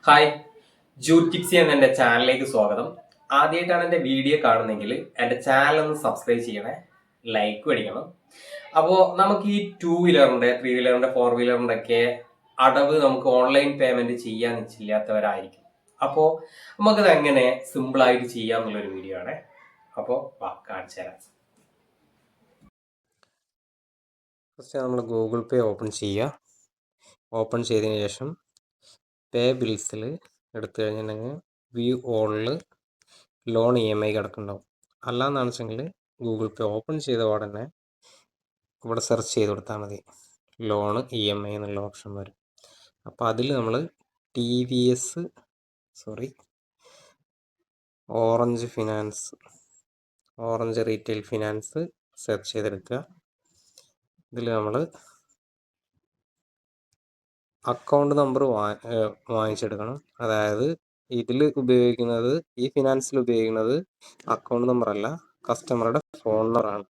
Hi, Jude tipsy എന്ന എൻ്റെ ചാനലിലേക്ക് സ്വാഗതം. ആദ്യമായിട്ടാണ് എൻ്റെ വീഡിയോ കാണുന്നതെങ്കിൽ എൻ്റെ ചാനൽ ഒന്ന് സബ്സ്ക്രൈബ് ചെയ്യണേ, ലൈക്ക് അടിക്കണം. അപ്പോൾ നമുക്ക് ഈ 2 വീലറിൻ്റെ 3 വീലറിൻ്റെ 4 വീലറിൻ്റെ ഒക്കെ അടവ് നമുക്ക് ഓൺലൈൻ പേയ്മെന്റ് ചെയ്യാൻ ഇല്ലാത്തവരായിരിക്കും. അപ്പോൾ നമുക്കത് എങ്ങനെ സിമ്പിളായിട്ട് ചെയ്യാമെന്നുള്ളൊരു വീഡിയോ ആണ്. അപ്പോൾ കാണിച്ചു തരാം. ഫസ്റ്റ് നമ്മൾ ഗൂഗിൾ പേ ഓപ്പൺ ചെയ്യുക. ഓപ്പൺ ചെയ്തതിന് ശേഷം പേ ബിൽസിൽ എടുത്തു കഴിഞ്ഞിട്ടുണ്ടെങ്കിൽ വ്യൂ ഓളിൽ ലോൺ EMI കിടക്കുന്നുണ്ടാവും. അല്ലാന്നാണ് വെച്ചെങ്കിൽ ഗൂഗിൾ പേ ഓപ്പൺ ചെയ്ത ഉടനെ ഇവിടെ സെർച്ച് ചെയ്ത് കൊടുത്താൽ മതി. ലോണ് EMI എന്നുള്ള ഓപ്ഷൻ വരും. അപ്പോൾ അതിൽ നമ്മൾ ഓറഞ്ച് റീറ്റെയിൽ ഫിനാൻസ് സെർച്ച് ചെയ്തെടുക്കുക. ഇതിൽ നമ്മൾ അക്കൗണ്ട് നമ്പർ വാങ്ങിച്ചെടുക്കണം. അതായത് ഇതിൽ ഉപയോഗിക്കുന്നത്, ഈ ഫിനാൻസിൽ ഉപയോഗിക്കുന്നത് അക്കൗണ്ട് നമ്പർ അല്ല, കസ്റ്റമറുടെ ഫോൺ നമ്പറാണ്.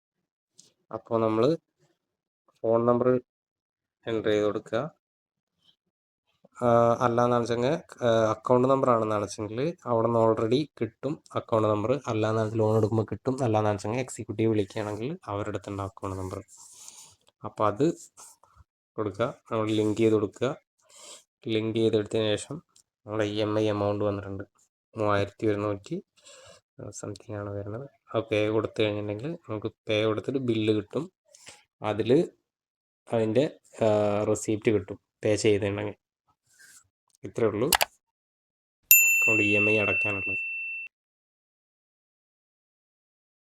അപ്പോൾ നമ്മൾ ഫോൺ നമ്പർ എൻ്റർ ചെയ്ത് കൊടുക്കുക. അല്ലാന്നാണ് വെച്ചെങ്കിൽ അക്കൗണ്ട് നമ്പർ ആണെന്നാണ് വെച്ചെങ്കിൽ അവിടെ നിന്ന് ഓൾറെഡി കിട്ടും അക്കൗണ്ട് നമ്പർ. അല്ലാന്ന് ലോൺ എടുക്കുമ്പോൾ കിട്ടും. അല്ലാന്ന് വെച്ചെങ്കിൽ എക്സിക്യൂട്ടീവ് വിളിക്കുകയാണെങ്കിൽ അവരുടെ അടുത്തുണ്ട് അക്കൗണ്ട് നമ്പർ. അപ്പോൾ അത് കൊടുക്കുക. നമ്മൾ ലിങ്ക് ചെയ്ത് കൊടുക്കുക. ലിങ്ക് ചെയ്തെടുത്തതിന് ശേഷം നമ്മുടെ EMI എമൗണ്ട് വന്നിട്ടുണ്ട് 3100 സംതിങ് ആണ് വരുന്നത്. ആ പേ കൊടുത്തു കഴിഞ്ഞിട്ടുണ്ടെങ്കിൽ നമുക്ക് പേ കൊടുത്തിട്ട് ബില്ല് കിട്ടും. അതിൽ അതിൻ്റെ റെസീപ്റ്റ് കിട്ടും പേ ചെയ്തിട്ടുണ്ടെങ്കിൽ. ഇത്രയേ ഉള്ളൂ അക്കൗണ്ട് EMI അടയ്ക്കാനുള്ളത്.